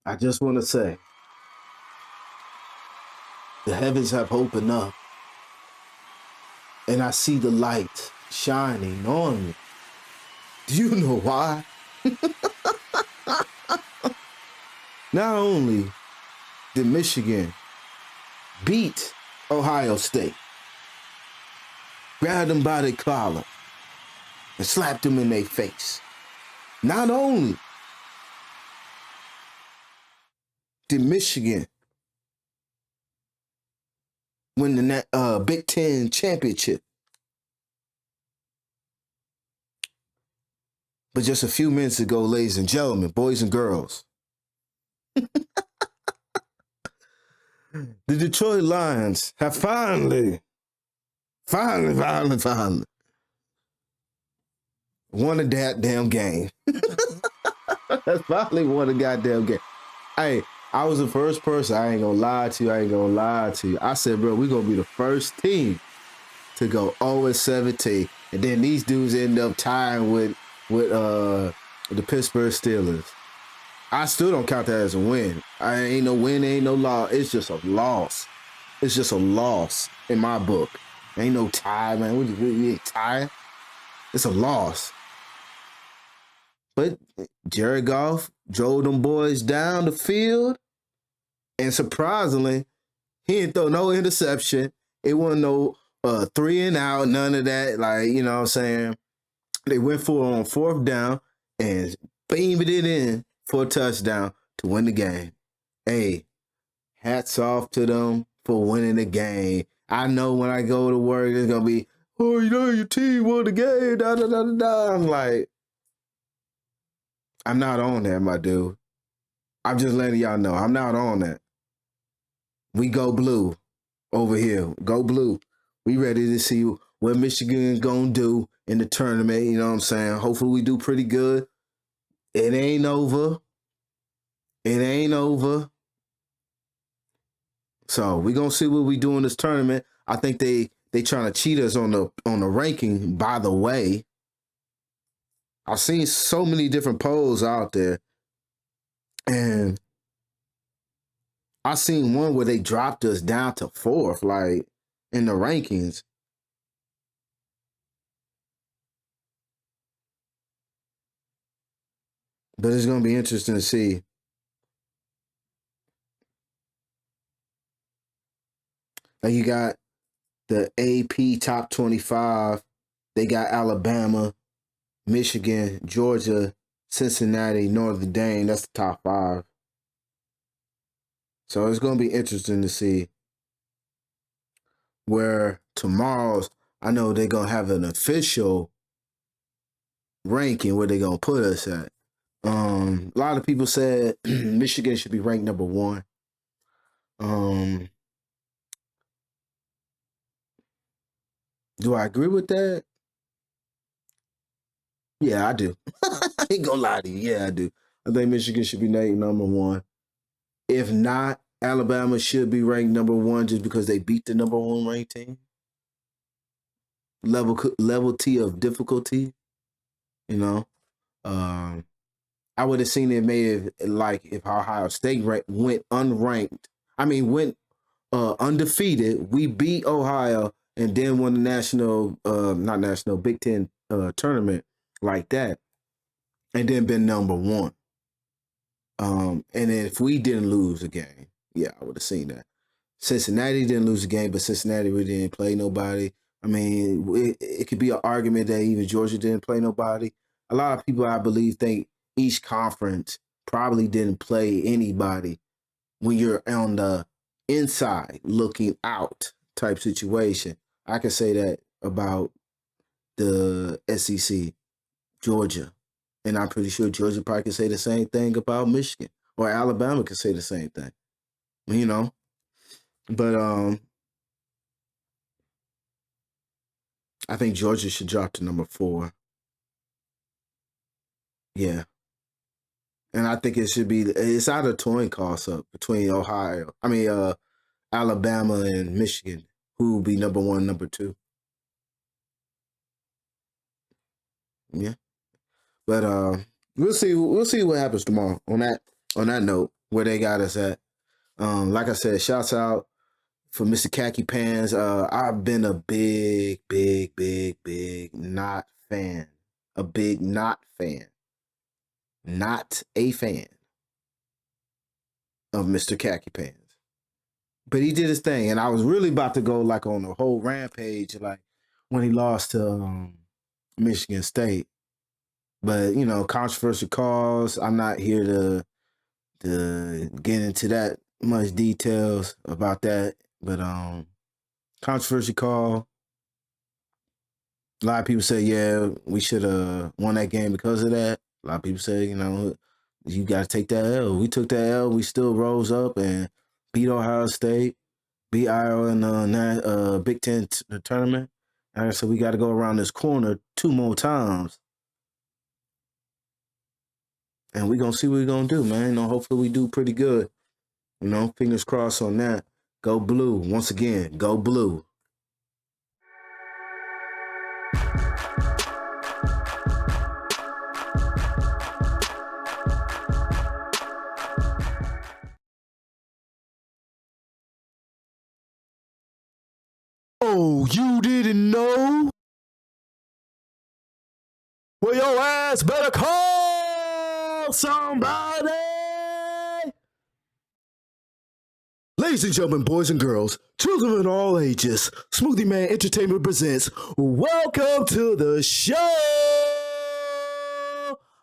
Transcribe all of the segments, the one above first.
I just want to say, the heavens have opened up, and I see the light shining on me. Do you know why? Not only did Michigan beat Ohio State, grabbed them by the collar, and slapped them in their face. Not only did Michigan win the Big Ten championship, but just a few minutes ago, ladies and gentlemen, boys and girls, the Detroit Lions have finally won a damn game. That's finally won a goddamn game. Hey, I was the first person. I ain't gonna lie to you. I said, bro, we're gonna be the first team to go 0-17, and then these dudes end up tying with the Pittsburgh Steelers. I still don't count that as a win. I ain't no win, ain't no loss. It's just a loss. It's just a loss in my book. Ain't no tie, man. We ain't tie. It's a loss. But Jared Goff drove them boys down the field, and surprisingly, he didn't throw no interception. It wasn't no 3 and out, none of that. Like, you know what I'm saying? They went for it on 4th down and beamed it in for a touchdown to win the game. Hey, hats off to them for winning the game. I know when I go to work, it's going to be, oh, you know, your team won the game, da, da, da, da, da. I'm like, I'm not on that, my dude. I'm just letting y'all know, I'm not on that. We go blue over here. Go blue. We ready to see what Michigan gonna do in the tournament. You know what I'm saying? Hopefully we do pretty good. It ain't over. It ain't over. So we gonna see what we do in this tournament. I think they trying to cheat us on the ranking. By the way, I've seen so many different polls out there, and I seen one where they dropped us down to 4th, like in the rankings. But it's gonna be interesting to see. Like you got the AP top 25. They got Alabama, Michigan, Georgia, Cincinnati, Notre Dame. That's the top 5. So it's going to be interesting to see where tomorrow's, I know they're going to have an official ranking where they're going to put us at. A lot of people said Michigan should be ranked number 1. Do I agree with that? Yeah, I do. I ain't gonna lie to you. Yeah, I do. I think Michigan should be ranked number 1. If not, Alabama should be ranked number 1 just because they beat the number 1 ranked team. Level T of difficulty, you know. I would have seen it made like if Ohio State went unranked. I mean, went undefeated. We beat Ohio and then won the national Big Ten tournament like that, and then been number 1. And if we didn't lose a game, yeah, I would have seen that. Cincinnati didn't lose a game, but Cincinnati really didn't play nobody. I mean, it could be an argument that even Georgia didn't play nobody. A lot of people, I believe, think each conference probably didn't play anybody when you're on the inside looking out type situation. I can say that about the SEC, Georgia. And I'm pretty sure Georgia probably can say the same thing about Michigan, or Alabama can say the same thing, you know. But I think Georgia should drop to number 4. Yeah. And I think it should be, it's either toin toss up between Alabama and Michigan, who will be number 1, number 2. Yeah. But we'll see what happens tomorrow on that note. where they got us at. Like I said, shouts out for Mr. Khaki Pants. I've been a big not fan. A big not fan. Not a fan of Mr. Khaki Pants. But he did his thing, and I was really about to go like on a whole rampage, like when he lost to Michigan State. But you know, controversial calls. I'm not here to get into that much details about that. But controversial call. A lot of people say, yeah, we should have won that game because of that. A lot of people say, you know, you got to take that L. We took that L. We still rose up and beat Ohio State, beat Iowa in the Big Ten tournament. And so we got to go around this corner 2 more times. And we're going to see what we're going to do, man. You know, hopefully we do pretty good. You know, fingers crossed on that. Go blue. Once again, go blue. Oh, you didn't know? Well, your ass better call somebody. Ladies and gentlemen, boys and girls, children of all ages, Smoothie Man Entertainment presents Welcome to the Show.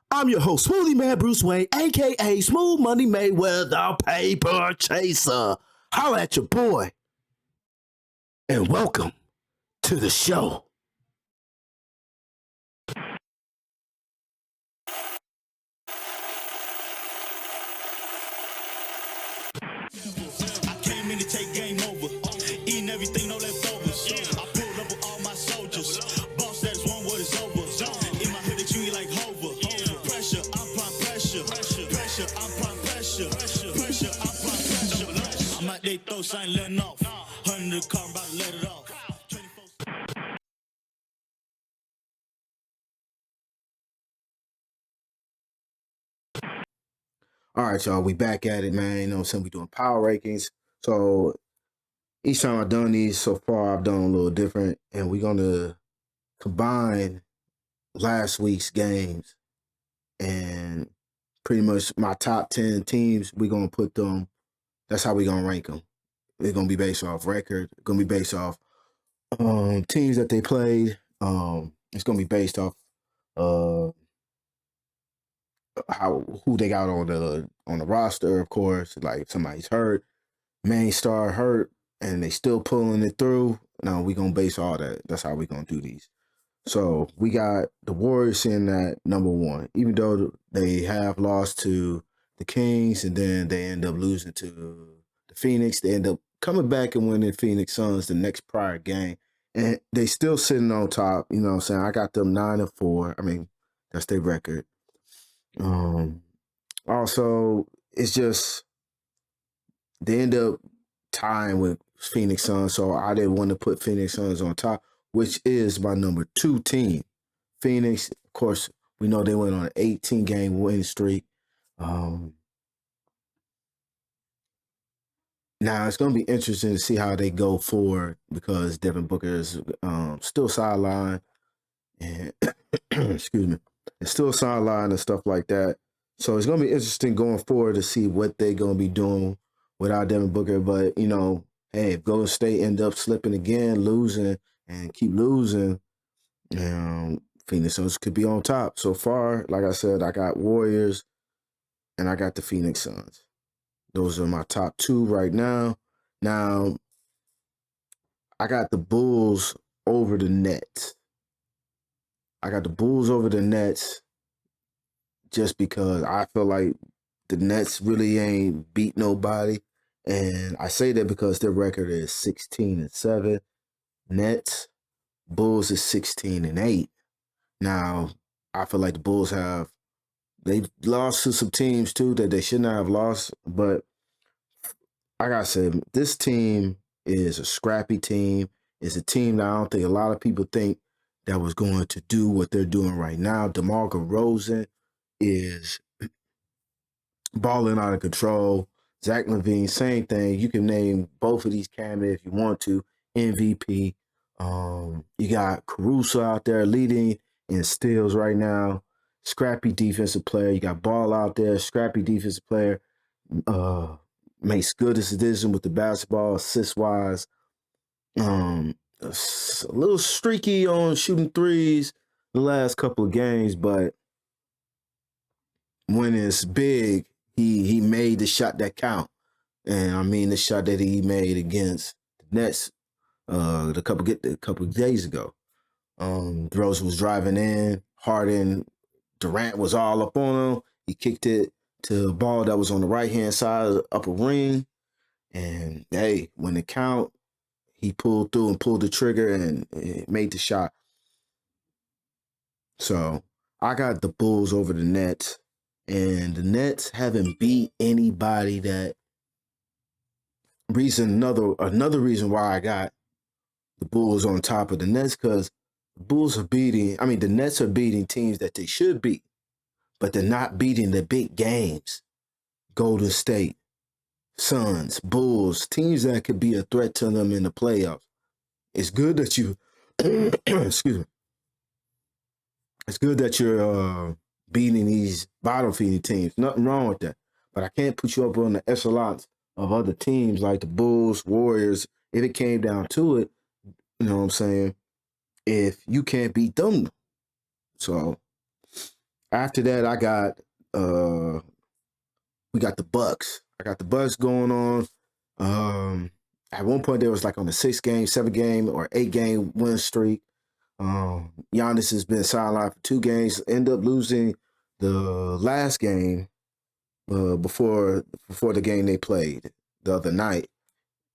I'm your host, Smoothie Man Bruce Wayne, a.k.a. Smooth Money Mayweather Paper Chaser. Holla at your boy. And welcome to the show. I came in to take game over, eating everything, no leftovers. I pulled up with all my soldiers. Boss that is one word is over. In my hood, they treat me like Hover. Pressure, I apply pressure. Pressure, I apply pressure. Pressure, I apply pressure. I'm at they throats, I ain't letting off. 100 car, I'm about to let it off. All right, y'all, we back at it, man. You know what I'm saying? We doing power rankings. So each time I've done these so far, I've done a little different. And we're going to combine last week's games and pretty much my top 10 teams. We're going to put them, that's how we're going to rank them. It's going to be based off record. It's going to be based off teams that they played. It's going to be based off who they got on the roster, of course. Like if somebody's hurt, main star hurt, and they still pulling it through. No, we gonna base all that. That's how we gonna do these. So we got the Warriors in at number 1, even though they have lost to the Kings, and then they end up losing to the Phoenix. They end up coming back and winning Phoenix Suns the next prior game, and they still sitting on top. You know what I'm saying? I got them 9-4. I mean, that's their record. Also, it's just they end up tying with Phoenix Suns, so I didn't want to put Phoenix Suns on top, which is my number 2 team. Phoenix, of course, we know they went on an 18-game winning streak. Now it's going to be interesting to see how they go forward because Devin Booker is still sidelined, and excuse me, it's still sidelined and stuff like that. So it's going to be interesting going forward to see what they're going to be doing without Devin Booker. But, you know, hey, if Golden State end up slipping again, losing, and keep losing, Phoenix Suns could be on top. So far, like I said, I got Warriors and I got the Phoenix Suns. Those are my top 2 right now. Now, I got the Bulls over the Nets. I got the Bulls over the Nets just because I feel like the Nets really ain't beat nobody. And I say that because their record is 16-7. Nets, Bulls is 16-8. Now, I feel like the Bulls they've lost to some teams too that they should not have lost. But like I said, this team is a scrappy team. It's a team that I don't think a lot of people think that was going to do what they're doing right now. DeMar DeRozan is balling out of control. Zach LaVine, same thing. You can name both of these candidates if you want to. MVP. You got Caruso out there leading in steals right now. Scrappy defensive player. You got Ball out there, scrappy defensive player. Uh, Makes good decisions with the basketball, assist wise. A little streaky on shooting threes the last couple of games, but when it's big, he made the shot that count. And I mean the shot that he made against the Nets a couple of days ago. Rose was driving in, Harden, Durant was all up on him. He kicked it to a ball that was on the right hand side of the upper ring. And hey, when it count, he pulled through and pulled the trigger and made the shot. So I got the Bulls over the Nets. And the Nets haven't beat anybody that another reason why I got the Bulls on top of the Nets, because the Nets are beating teams that they should beat, but they're not beating the big games. Golden State, Suns, Bulls, teams that could be a threat to them in the playoffs. It's good that you excuse me. It's good that you're beating these bottom feeding teams. Nothing wrong with that. But I can't put you up on the echelons of other teams like the Bulls, Warriors, if it came down to it. You know what I'm saying? If you can't beat them. So after that, we got the Bucks. I got the Bucks going on. At one point, there was like on a 6-game, 7-game, or 8-game win streak. Giannis has been sidelined for 2 games. End up losing the last game before the game they played the other night.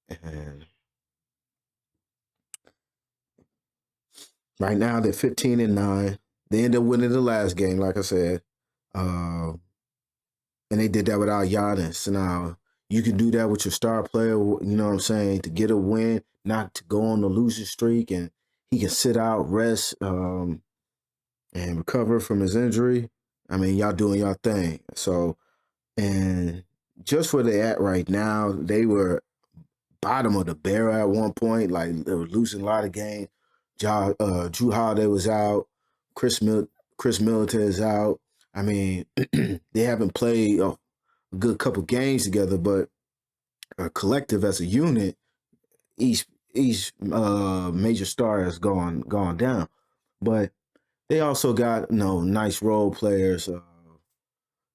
And right now they're 15-9. They end up winning the last game, like I said. And they did that without Giannis. Now, you can do that with your star player, you know what I'm saying, to get a win, not to go on the losing streak, and he can sit out, rest, and recover from his injury. I mean, y'all doing y'all thing. So, and just where they at right now, they were bottom of the barrel at one point. Like, they were losing a lot of games. Drew Holiday was out. Chris Middleton is out. I mean, they haven't played a good couple games together, but a collective as a unit, each major star has gone down. But they also got nice role players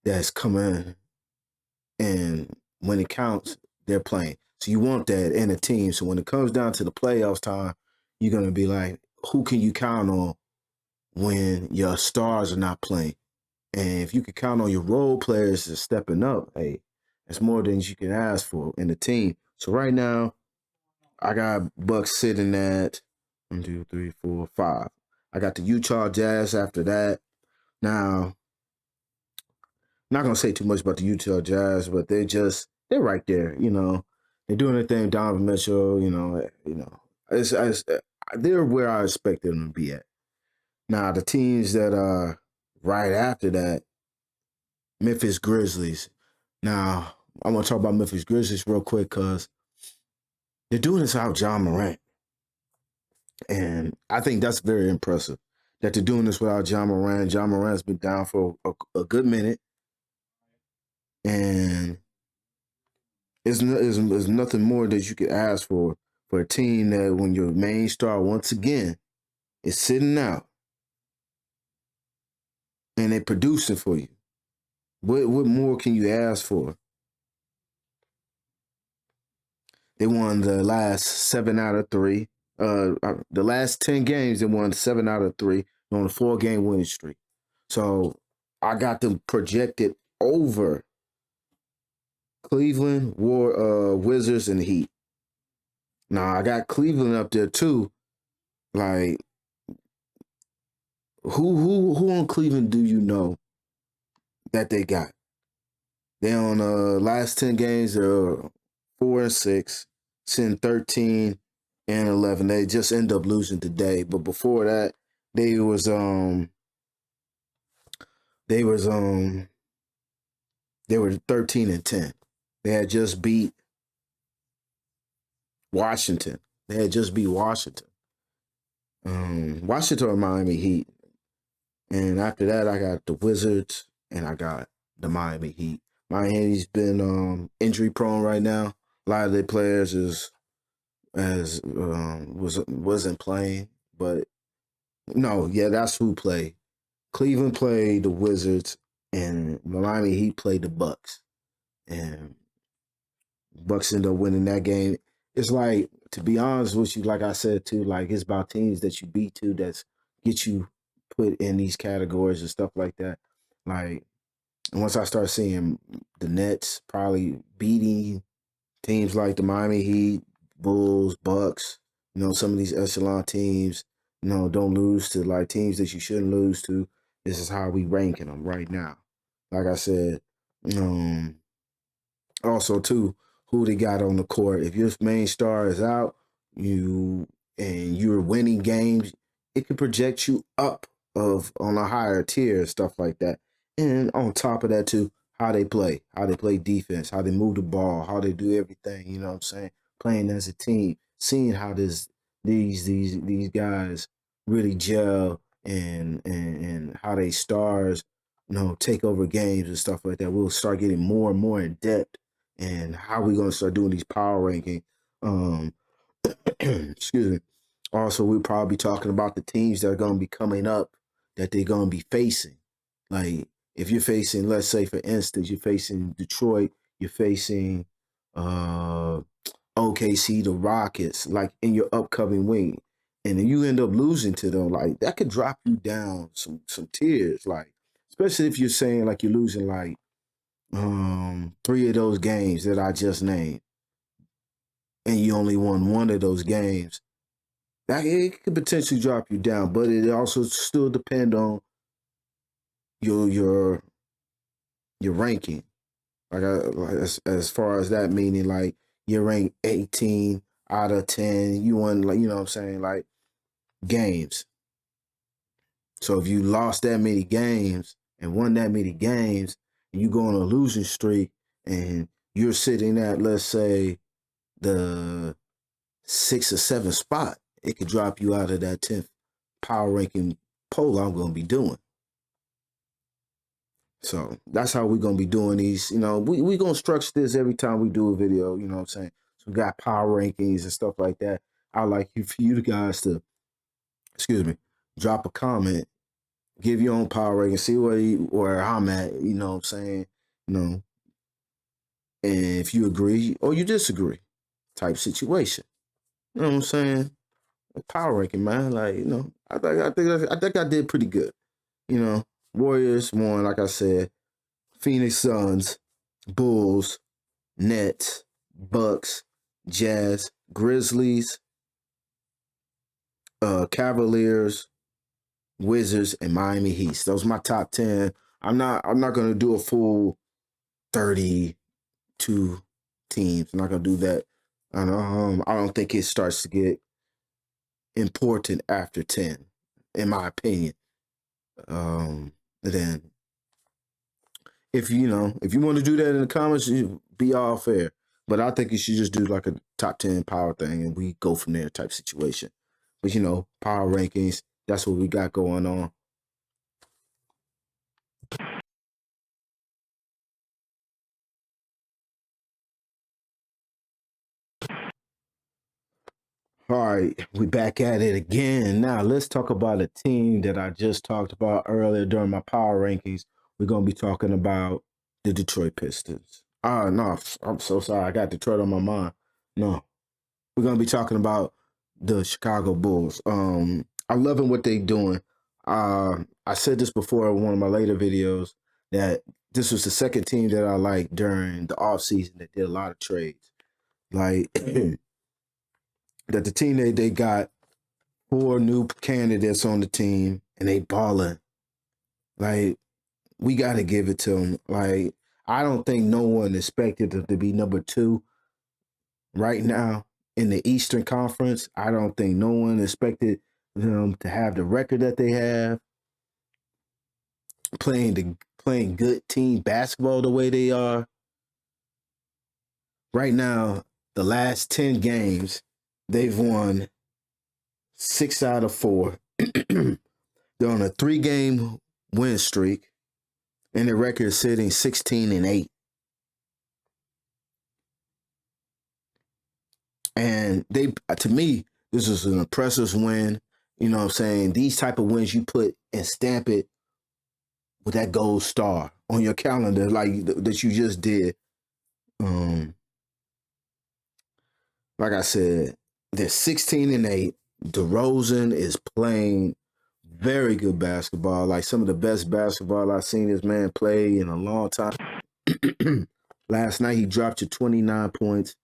that's coming, and when it counts, they're playing. So you want that in a team. So when it comes down to the playoffs time, you're gonna be like, who can you count on when your stars are not playing? And if you can count on your role players to stepping up, hey, that's more than you can ask for in the team. So right now, I got Bucks sitting at 1, 2, 3, 4, 5. I got the Utah Jazz after that. Now, not gonna say too much about the Utah Jazz, but they're right there. They're doing their thing. Donovan Mitchell, they're where I expected them to be at. Now, the teams that are right after that, Memphis Grizzlies. Now, I'm going to talk about Memphis Grizzlies real quick because they're doing this without Ja Morant. And I think that's very impressive that they're doing this without Ja Morant. Ja Morant's been down for a good minute. And there's nothing more that you could ask for a team that when your main star, once again, is sitting out and they're producing for you. What more can you ask for? They won the last 7 out of 3. The last 10 games, they won 7 out of 3 on a 4-game winning streak. So I got them projected over Cleveland, Wizards, and the Heat. Now I got Cleveland up there too. Like, who on Cleveland do you know that they got? They on last 10 games, they're 4-6, sitting 13-11. They just end up losing today. But before that, they was They were 13-10. They had just beat Washington. They had just beat Washington. Washington or Miami Heat. And after that, I got the Wizards and I got the Miami Heat. Miami's been injury prone right now. A lot of their players wasn't playing, but no, yeah, that's who played. Cleveland played the Wizards, and Miami Heat played the Bucks, and Bucks ended up winning that game. It's like, to be honest with you, like I said too, like it's about teams that you beat too that's get you put in these categories and stuff like that. Like, and once I start seeing the Nets probably beating teams like the Miami Heat, Bulls, Bucks, some of these echelon teams, don't lose to like teams that you shouldn't lose to. This is how we ranking them right now. Like I said, also too, who they got on the court. If your main star is out, you're winning games, it can project you up of on a higher tier and stuff like that. And on top of that too, how they play defense, how they move the ball, how they do everything. You know what I'm saying? Playing as a team, seeing how these guys really gel and how they stars, take over games and stuff like that. We'll start getting more and more in depth and how we gonna start doing these power ranking. Excuse me. Also, we'll probably be talking about the teams that are gonna be coming up that they're gonna be facing. Like if you're facing, let's say for instance, you're facing Detroit, you're facing uh OKC, the Rockets, like in your upcoming wing, and then you end up losing to them, like that could drop you down some tiers, like especially if you're saying like you're losing like three of those games that I just named, and you only won one of those games, that it could potentially drop you down. But it also still depend on your ranking. Like as far as that meaning, like you're ranked 18 out of 10. You won, like, you know what I'm saying, like games. So if you lost that many games and won that many games, and you go on a losing streak, and you're sitting at, let's say, the 6th or 7th spot, it could drop you out of that 10th power ranking poll I'm going to be doing. So that's how we're going to be doing these. We're going to structure this every time we do a video, you know what I'm saying? So we got power rankings and stuff like that. I'd like for you guys to, drop a comment, give your own power ranking, see where I'm at, you know what I'm saying? And if you agree or you disagree, type situation. You know what I'm saying? Power ranking, man. Like, I think I did pretty good. Warriors won, like I said, Phoenix Suns, Bulls, Nets, Bucks, Jazz, Grizzlies, Cavaliers, Wizards, and Miami Heat. Those are my top 10. I'm not gonna do a full 32 teams. I'm not gonna do that. I don't think it starts to get important after 10, in my opinion. Then if you want to do that in the comments, you be all fair. But I think you should just do like a top 10 power thing and we go from there type situation. But power rankings, that's what we got going on. All right, we back at it again. Now let's talk about a team that I just talked about earlier during my power rankings. We're gonna be talking about the Detroit Pistons. No, I'm so sorry. I got Detroit on my mind. No, we're gonna be talking about the Chicago Bulls. I'm loving what they're doing. I said this before in one of my later videos that this was the second team that I liked during the offseason that did a lot of trades. Like that the team they got 4 new candidates on the team and they balling. Like, we got to give it to them. Like, I don't think no one expected them to be number 2 right now in the Eastern Conference. I don't think no one expected them to have the record that they have, playing playing good team basketball the way they are. Right now, the last 10 games, they've won 6 out of 4. They're on a 3-game win streak, and their record is sitting 16-8. And they, to me, this is an impressive win. You know what I'm saying? These type of wins you put and stamp it with that gold star on your calendar like that you just did. Like I said, they're 16-8. DeRozan is playing very good basketball, like some of the best basketball I've seen this man play in a long time. Last night he dropped you 29 points,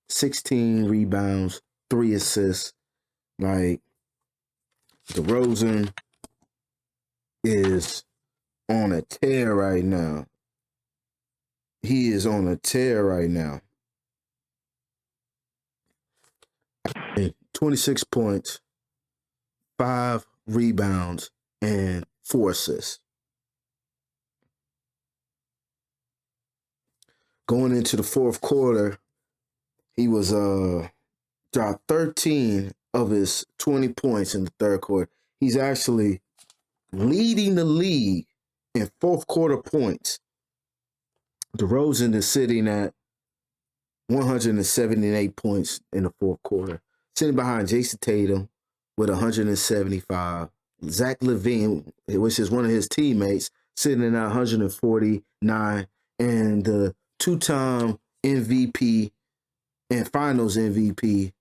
16 rebounds, 3 assists. Like, DeRozan is on a tear right now. He is on a tear right now. 26 points, 5 rebounds, and 4 assists. Going into the fourth quarter, he was dropped 13 of his 20 points in the third quarter. He's actually leading the league in fourth quarter points. DeRozan is sitting at 178 points in the fourth quarter, sitting behind Jason Tatum with 175. Zach LaVine, which is one of his teammates, sitting at 149, and the two-time MVP and Finals MVP,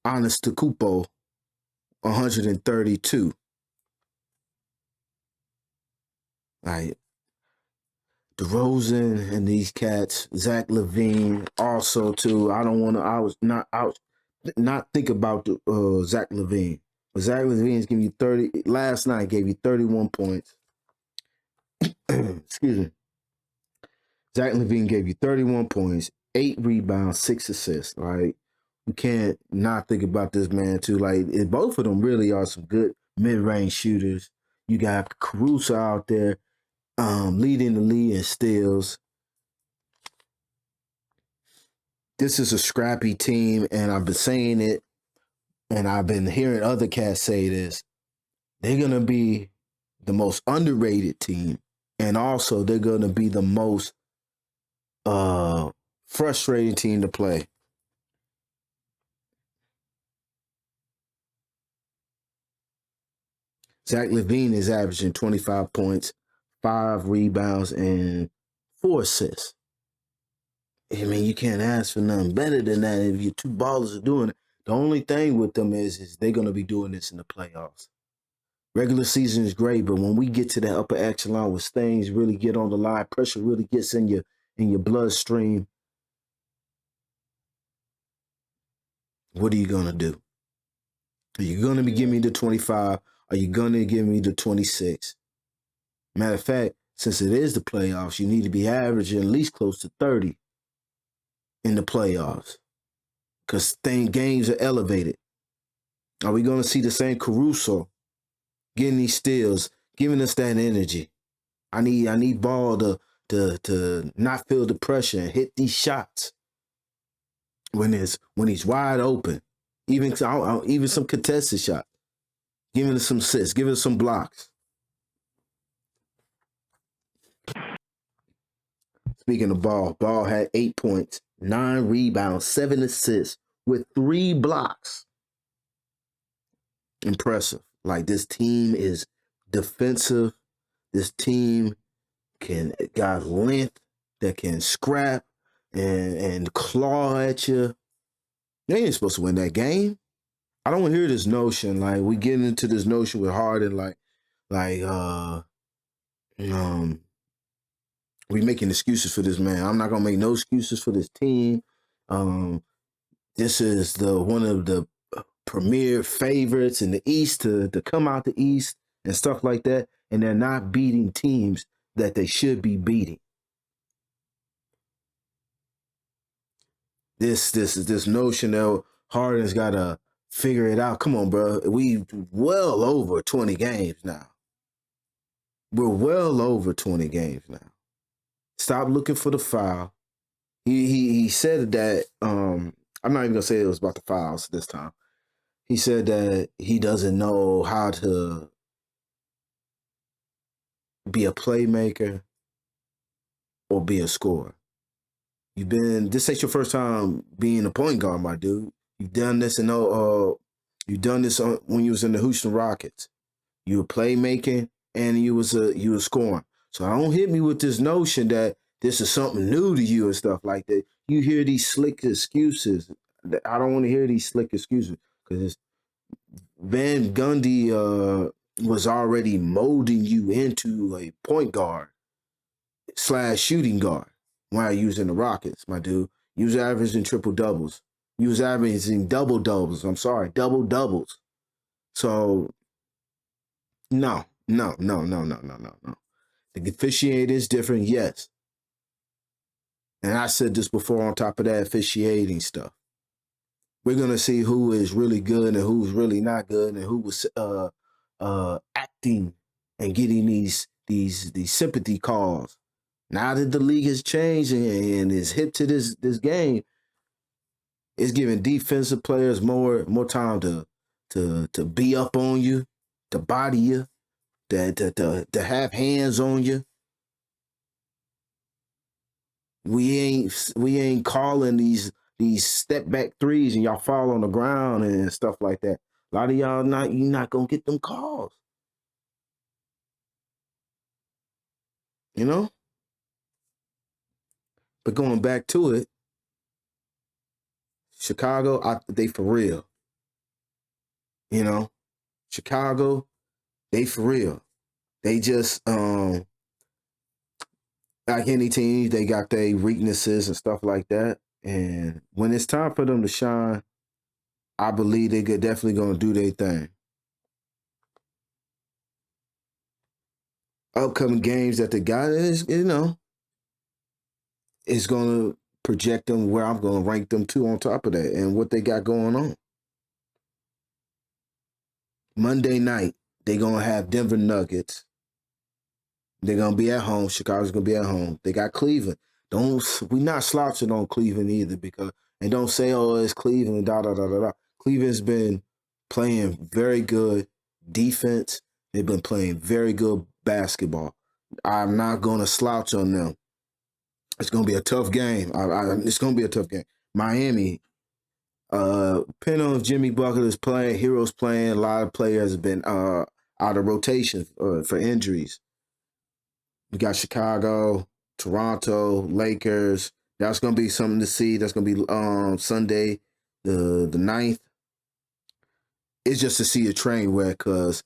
Antetokounmpo, 132. Like, DeRozan and these cats, Zach LaVine also too. I don't want to. Not think about Zach LaVine. But Zach LaVine's giving you 30. Last night gave you 31 points. Excuse me. Zach LaVine gave you 31 points, 8 rebounds, 6 assists. Like, you can't not think about this man too. Like, both of them really are some good mid-range shooters. You got Caruso out there, leading the league in steals. This is a scrappy team, and I've been saying it, and I've been hearing other cats say this. They're going to be the most underrated team, and also they're going to be the most frustrating team to play. Zach LaVine is averaging 25 points, 5 rebounds, and 4 assists. I mean, you can't ask for nothing better than that if your two ballers are doing it. The only thing with them is they're going to be doing this in the playoffs. Regular season is great, but when we get to that upper echelon where things really get on the line, pressure really gets in your bloodstream, what are you going to do? Are you going to be giving me the 25? Are you going to give me the 26? Matter of fact, since it is the playoffs, you need to be averaging at least close to 30 in the playoffs, because games are elevated. Are we going to see the same Caruso getting these steals, giving us that energy? I need Ball to not feel the pressure and hit these shots when he's wide open, even some contested shots, giving us some assists, giving us some blocks. Speaking of Ball had 8 points, 9 rebounds, 7 assists with 3 blocks. Impressive. Like, this team is defensive. This team got length that can scrap and claw at you. They ain't supposed to win that game. I don't hear this notion, like, we get into this notion with Harden, we making excuses for this man. I'm not gonna make no excuses for this team. This is one of the premier favorites in the East to come out the East and stuff like that, and they're not beating teams that they should be beating. This notion that Harden's got to figure it out. Come on, bro. We well over 20 games now. We're well over 20 games now. Stop looking for the foul. He said that I'm not even gonna say it was about the fouls this time. He said that he doesn't know how to be a playmaker or be a scorer. This ain't your first time being a point guard, my dude. You've done this you've done this when you was in the Houston Rockets. You were playmaking and you was scoring. So don't hit me with this notion that this is something new to you and stuff like that. You hear these slick excuses. I don't want to hear these slick excuses because Van Gundy was already molding you into a point guard / shooting guard while you was in the Rockets, my dude. You was averaging triple doubles. You was averaging double doubles. I'm sorry, double doubles. So no. The officiating is different, yes. And I said this before on top of that officiating stuff. We're gonna see who is really good and who's really not good and who was acting and getting these sympathy calls. Now that the league has changed and is hip to this game, it's giving defensive players more time to be up on you, to body you, to have hands on you. We ain't calling these step back threes and y'all fall on the ground and stuff like that. A lot of y'all you're not gonna get them calls. You know? But going back to it, Chicago, they for real. You know? Chicago, they for real. They just like any team, they got their weaknesses and stuff like that. And when it's time for them to shine, I believe they're definitely gonna do their thing. Upcoming games that they got is, is going to project them where I'm going to rank them to on top of that and what they got going on. Monday night, they're going to have Denver Nuggets. They're going to be at home. Chicago's going to be at home. They got Cleveland. We're not slouching on Cleveland either and don't say, oh, it's Cleveland, Cleveland's been playing very good defense. They've been playing very good basketball. I'm not going to slouch on them. It's going to be a tough game. It's going to be a tough game. Miami, depending on if Jimmy Butler is playing, Hero's playing, a lot of players have been out of rotation for injuries. We got Chicago, Toronto, Lakers. That's going to be something to see. That's going to be Sunday, the 9th. It's just to see a train wreck because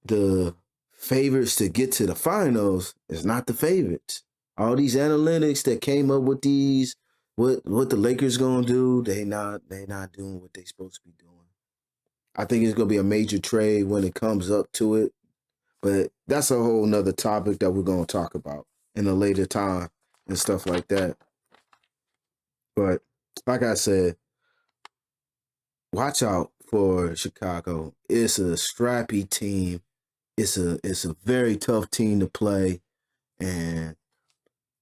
the favorites to get to the finals is not the favorites. All these analytics that came up with these, what the Lakers gonna do, they not doing what they supposed to be doing. I think it's gonna be a major trade when it comes up to it, but that's a whole nother topic that we're gonna talk about in a later time and stuff like that. But like I said, watch out for Chicago. It's a strappy team. It's a very tough team to play, and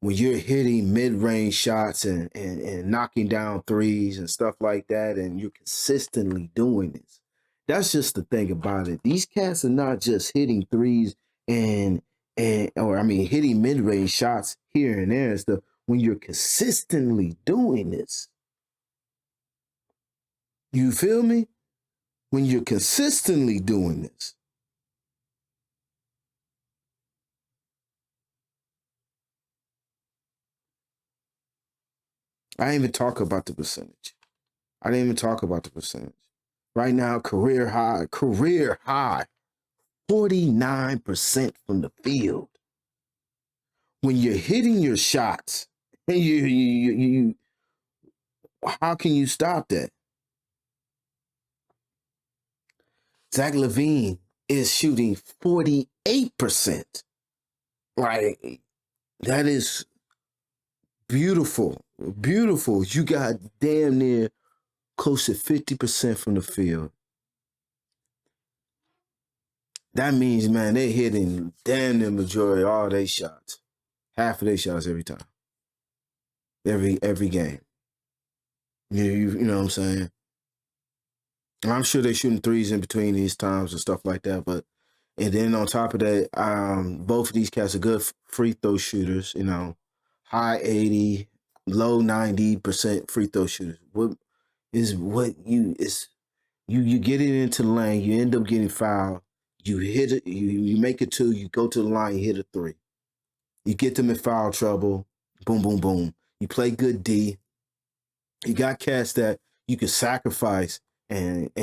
when you're hitting mid-range shots and knocking down threes and stuff like that, and you're consistently doing this, that's just the thing about it. These cats are not just hitting threes hitting mid-range shots here and there and stuff. When you're consistently doing this, you feel me? When you're consistently doing this, I didn't even talk about the percentage. Right now, career high, 49% from the field. When you're hitting your shots, and you how can you stop that? Zach LaVine is shooting 48%. Like, that is beautiful. Beautiful. You got damn near close to 50% from the field. that means, man, they hitting damn the majority of all their shots. Half of their shots every time. Every game. You know what I'm saying? I'm sure they're shooting threes in between these times and stuff like that. But and then on top of that, both of these cats are good free throw shooters. You know, high 80, low 90% free throw shooters. You get it into the lane, you end up getting fouled. You hit it, you make it two, you go to the line, you hit a three. You get them in foul trouble, boom, boom, boom. You play good D. You got cats that you can sacrifice and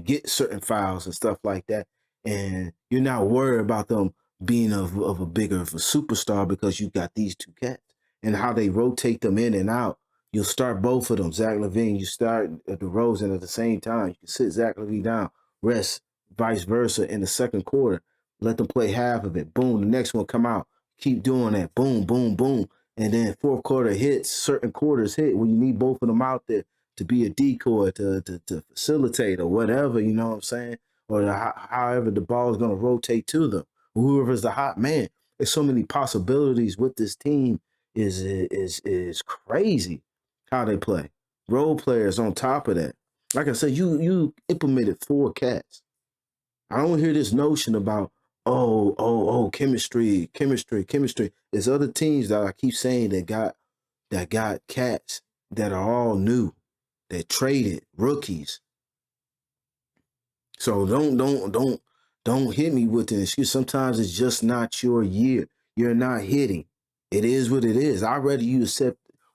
get certain fouls and stuff like that. And you're not worried about them being of a bigger of a superstar because you got these two cats and how they rotate them in and out. You'll start both of them. Zach LaVine, you start at DeRozan at the same time. You can sit Zach LaVine down, rest, vice versa in the second quarter. Let them play half of it. Boom, the next one come out. Keep doing that. Boom, boom, boom. And then fourth quarter hits, certain quarters hit when you need both of them out there to be a decoy, to facilitate or whatever, you know what I'm saying? Or however the ball is going to rotate to them. Whoever's the hot man. There's so many possibilities with this team is crazy how they play. Role players on top of that. Like I said, you implemented 4 cats. I don't hear this notion about chemistry. There's other teams that I keep saying that got cats that are all new, that traded rookies. So don't hit me with an excuse. Sometimes it's just not your year. You're not hitting. It is what it is. I'd rather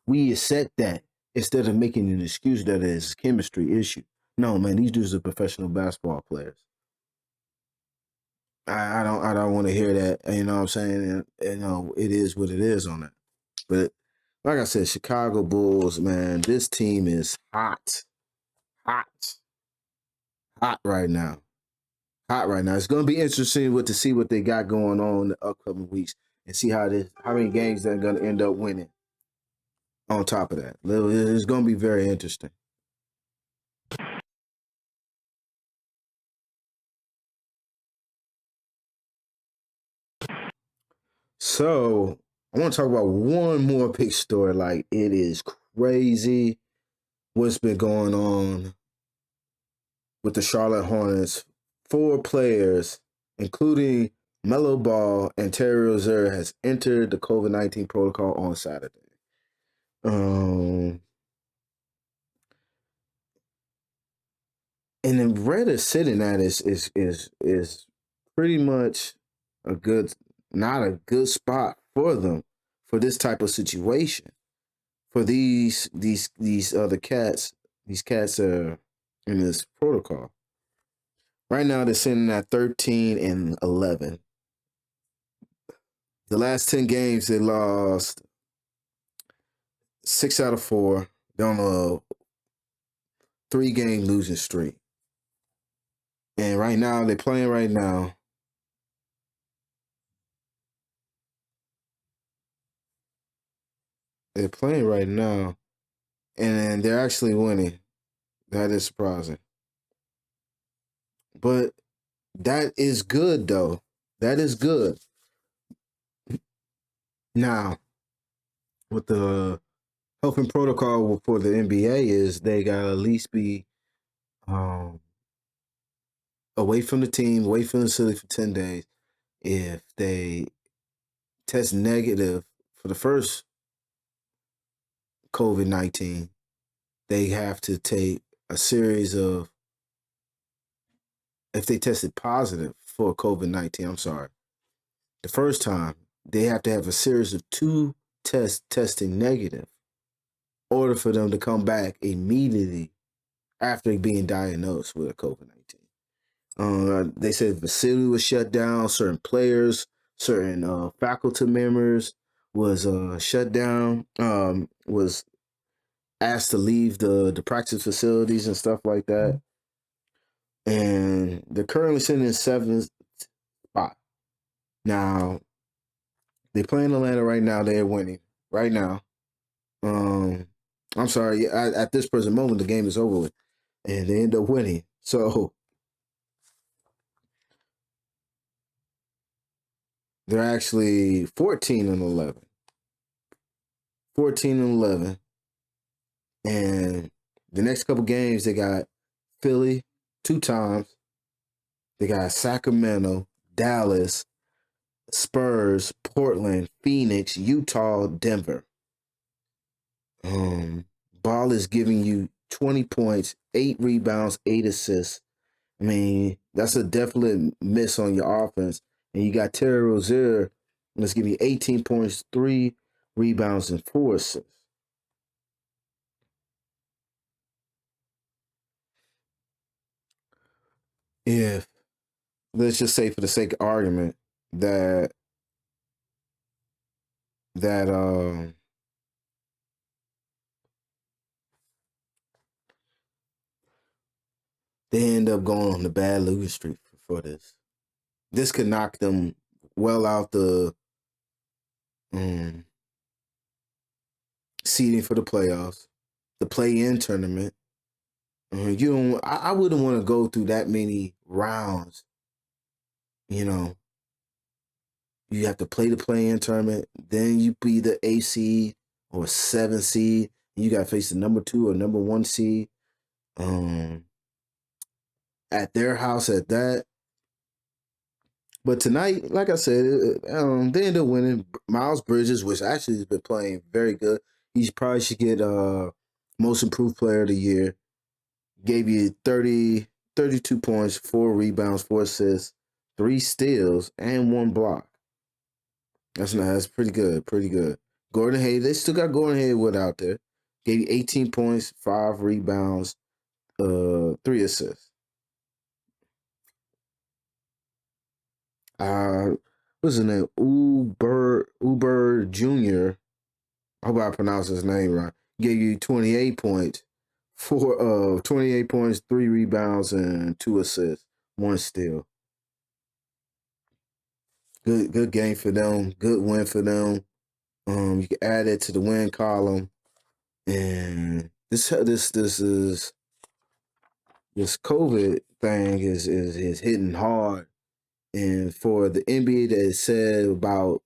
we accept that instead of making an excuse that it's a chemistry issue. No, man, these dudes are professional basketball players. I don't want to hear that. You know what I'm saying? And, you know, it is what it is on that. But like I said, Chicago Bulls, man, this team is hot, hot, hot right now. Hot right now. It's going to be interesting to see what they got going on in the upcoming weeks and see how many games they're going to end up winning. On top of that, it's going to be very interesting. So I want to talk about one more big story. Like, it is crazy what's been going on with the Charlotte Hornets. 4 players, including Melo Ball and Terry Rozier, has entered the COVID-19 protocol on Saturday. And then where they're sitting at is pretty much not a good spot for them for this type of situation. For these other cats, these cats are in this protocol. Right now they're sitting at 13-11. The last 10 games they lost 6 out of 4. They're on a 3-game losing streak. And right now they're playing right now. They're playing right now. And they're actually winning. That is surprising. But that is good, though. That is good. Now, what the health and protocol for the NBA is, they got to at least be away from the team, away from the facility for 10 days. If they test negative for the first COVID-19, they have to take a series of, if they tested positive for COVID-19, I'm sorry, the first time, they have to have a series of 2 tests testing negative in order for them to come back immediately after being diagnosed with COVID-19. They said the facility was shut down. Certain players, certain faculty members was shut down. Was asked to leave the practice facilities and stuff like that. And they're currently sitting in 7th spot. Now, they play in Atlanta right now. They're winning right now. I'm sorry. At this present moment, the game is over with, and they end up winning. So They're actually 14-11. 14-11. And the next couple games, they got Philly 2 times. They got Sacramento, Dallas, Spurs, Portland, Phoenix, Utah, Denver. Ball is giving you 20 points, 8 rebounds, 8 assists. I mean, that's a definite miss on your offense. And you got Terry Rozier, let's give you 18 points, 3 rebounds, and 4 assists. If, let's just say for the sake of argument, that that they end up going on the bad losing streak for this. This could knock them well out the seeding for the playoffs, the play-in tournament. You don't. I wouldn't want to go through that many rounds. You know, you have to play the play-in tournament, then you be the 8 seed or 7 seed. You got to face the number 2 or number 1 seed. At their house at that. But tonight, like I said, they ended up winning. Miles Bridges, which actually has been playing very good. He probably should get most improved player of the year. Gave you 32 points, 4 rebounds, 4 assists, 3 steals, and 1 block. That's nice. That's pretty good. Pretty good. Gordon Hayward, they still got Gordon Hayward out there. Gave you 18 points, 5 rebounds, 3 assists. What's his name? Uber Jr. I hope I pronounced his name right. Gave you 28 points, 28 points, 3 rebounds, and 2 assists, 1 steal. Good game for them. Good win for them. You can add it to the win column, and this COVID thing is hitting hard. And for the NBA that said about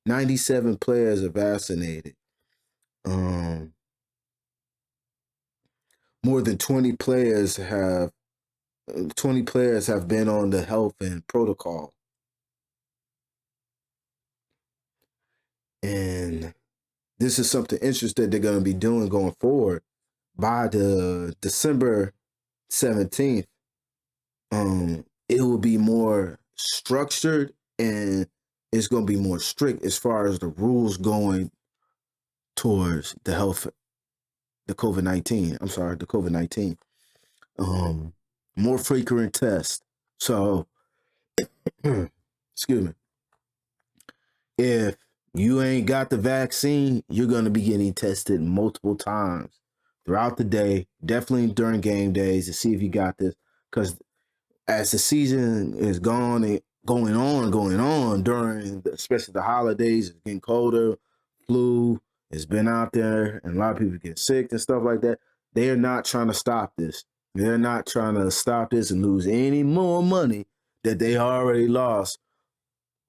97 players are vaccinated. More than 20 players have been on the health and protocol. And this is something interesting they're going to be doing going forward. By the December 17th, it will be more structured and it's going to be more strict as far as the rules going towards the COVID-19. I'm sorry, the COVID-19. More frequent tests. So, excuse me. If you ain't got the vaccine, you're going to be getting tested multiple times throughout the day, definitely during game days to see if you got this. Because as the season is going on during, especially the holidays, it's getting colder, flu has been out there, and a lot of people get sick and stuff like that. They're not trying to stop this. They're not trying to stop this and lose any more money that they already lost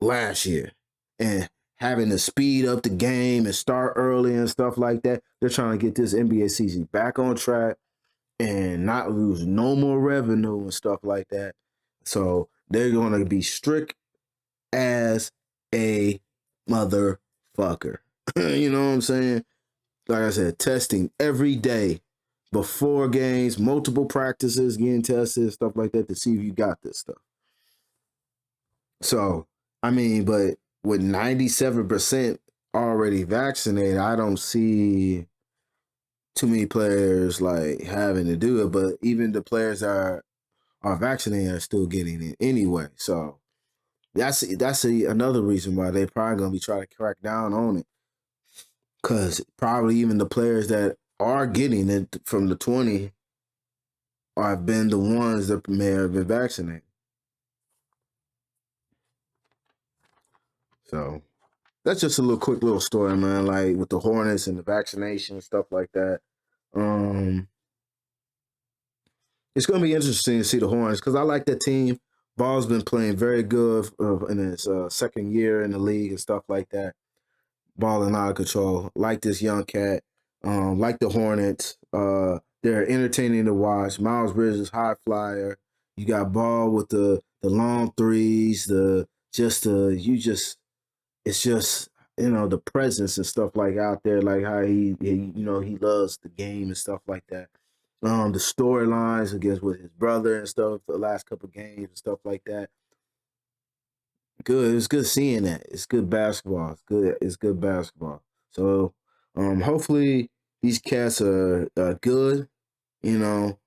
last year. And having to speed up the game and start early and stuff like that. They're trying to get this NBA season back on track and not lose no more revenue and stuff like that. So they're going to be strict as a motherfucker. You know what I'm saying? Like I said, testing every day before games, multiple practices, getting tested, stuff like that to see if you got this stuff. So, I mean, but with 97% already vaccinated, I don't see too many players like having to do it. But even the players that are vaccinated are still getting it anyway. So that's another reason why they're probably gonna be trying to crack down on it. Cause probably even the players that are getting it from the 20 have been the ones that may have been vaccinated. So that's just a quick little story, man. Like with the Hornets and the vaccination and stuff like that. It's gonna be interesting to see the Hornets because I like that team, Ball's been playing very good in his second year in the league and stuff like that. Balling out of control. Like this young cat. Like the Hornets. They're entertaining to watch. Miles Bridges, high flyer. You got Ball with the long threes. It's just the presence and stuff like out there, like how he loves the game and stuff like that. The storylines against with his brother and stuff, the last couple games and stuff like that. Good. It's good seeing that. It's good basketball. It's good basketball. So, hopefully these cats are good. You know,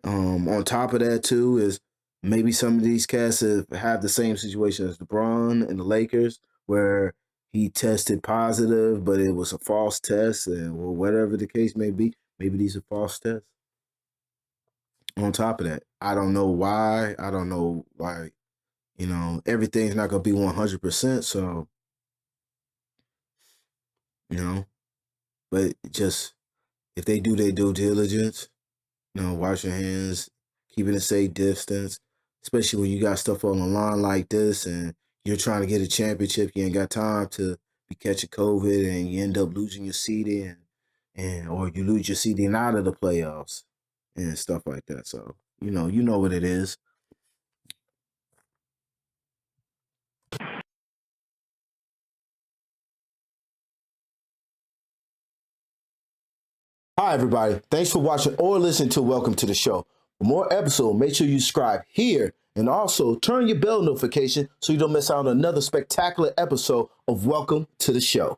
on top of that too is maybe some of these cats have the same situation as LeBron and the Lakers, where he tested positive, but it was a false test, and or whatever the case may be. Maybe these are false tests. On top of that, I don't know why. I don't know why. Everything's not gonna be 100%. So you know, but just if they do their due diligence, wash your hands, keeping a safe distance, especially when you got stuff on the line like this and you're trying to get a championship, you ain't got time to be catching COVID and you end up losing your seeding and or you lose your seeding out of the playoffs and stuff like that. So, you know what it is. Hi, everybody. Thanks for watching or listening to Welcome to the Show. For more episodes, make sure you subscribe here and also turn your bell notification so you don't miss out on another spectacular episode of Welcome to the Show.